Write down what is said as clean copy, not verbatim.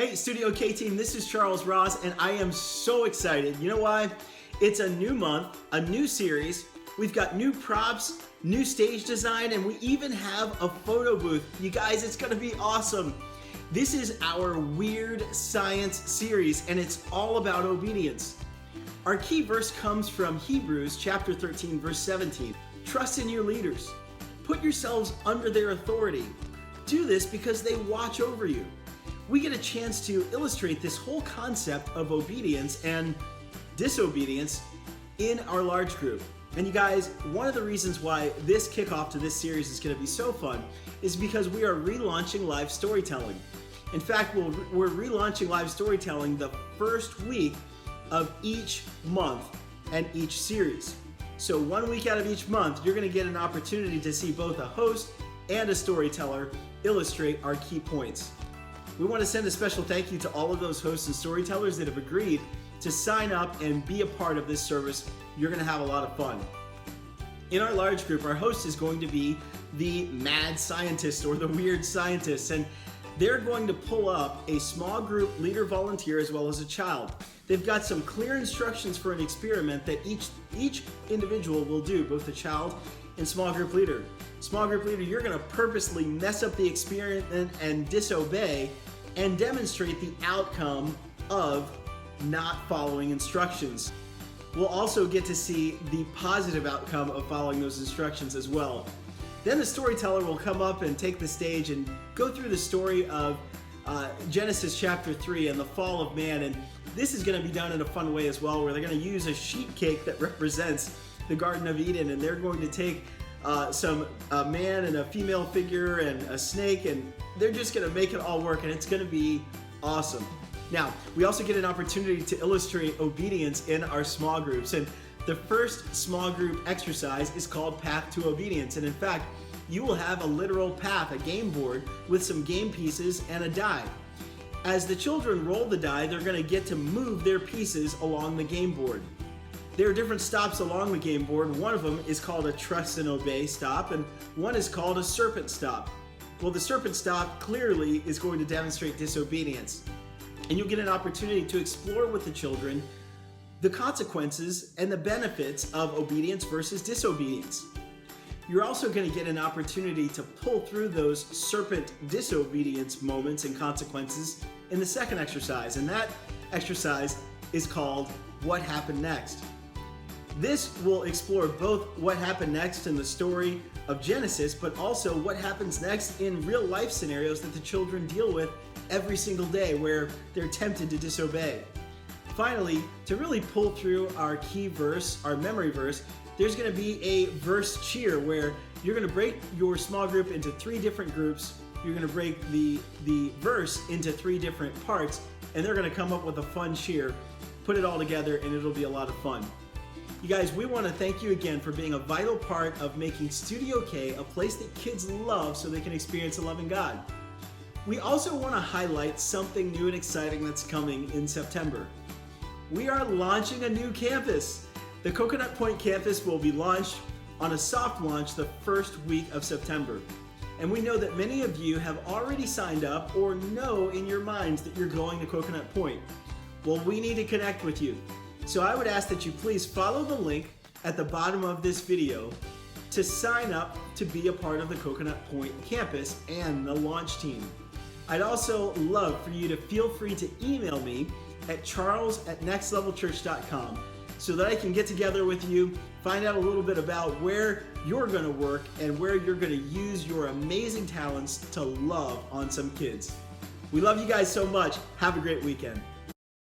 Hey, Studio K team, this is Charles Ross, and I am so excited. You know why? It's a new month, a new series. We've got new props, new stage design, and we even have a photo booth. You guys, it's gonna be awesome. This is our Weird Science series, and it's all about obedience. Our key verse comes from Hebrews chapter 13, verse 17. Trust in your leaders. Put yourselves under their authority. Do this because they watch over you. We get a chance to illustrate this whole concept of obedience and disobedience in our large group. And you guys, one of the reasons why this kickoff to this series is going to be so fun is because we are relaunching live storytelling. In fact, we're relaunching live storytelling the first week of each month and each series. So 1 week out of each month, you're going to get an opportunity to see both a host and a storyteller illustrate our key points. We want to send a special thank you to all of those hosts and storytellers that have agreed to sign up and be a part of this service. You're going to have a lot of fun. In our large group, our host is going to be the mad scientist or the weird scientist, and they're going to pull up a small group leader volunteer as well as a child. They've got some clear instructions for an experiment that each individual will do, both the child and small group leader. Small group leader, you're going to purposely mess up the experiment and disobey and demonstrate the outcome of not following instructions. We'll also get to see the positive outcome of following those instructions as well. Then the storyteller will come up and take the stage and go through the story of Genesis chapter 3 and the fall of man. And this is going to be done in a fun way as well, where they're going to use a sheet cake that represents the Garden of Eden, and they're going to take a man and a female figure and a snake, and they're just going to make it all work, and it's going to be awesome. Now, we also get an opportunity to illustrate obedience in our small groups, and the first small group exercise is called Path to Obedience, and in fact, you will have a literal path, a game board with some game pieces and a die. As the children roll the die, they're going to get to move their pieces along the game board. There are different stops along the game board. One of them is called a trust and obey stop, and one is called a serpent stop. Well, the serpent stop clearly is going to demonstrate disobedience. And you'll get an opportunity to explore with the children the consequences and the benefits of obedience versus disobedience. You're also going to get an opportunity to pull through those serpent disobedience moments and consequences in the second exercise, and that exercise is called What Happened Next. This will explore both what happened next in the story of Genesis, but also what happens next in real life scenarios that the children deal with every single day where they're tempted to disobey. Finally, to really pull through our key verse, our memory verse, there's going to be a verse cheer where you're going to break your small group into 3 different groups. You're going to break the verse into 3 different parts, and they're going to come up with a fun cheer, put it all together, and it'll be a lot of fun. You guys, we want to thank you again for being a vital part of making Studio K a place that kids love so they can experience a loving God. We also want to highlight something new and exciting that's coming in September. We are launching a new campus. The Coconut Point campus will be launched on a soft launch the first week of September. And we know that many of you have already signed up or know in your minds that you're going to Coconut Point. Well, we need to connect with you. So I would ask that you please follow the link at the bottom of this video to sign up to be a part of the Coconut Point campus and the launch team. I'd also love for you to feel free to email me at charles@nextlevelchurch.com so that I can get together with you, find out a little bit about where you're going to work and where you're going to use your amazing talents to love on some kids. We love you guys so much. Have a great weekend.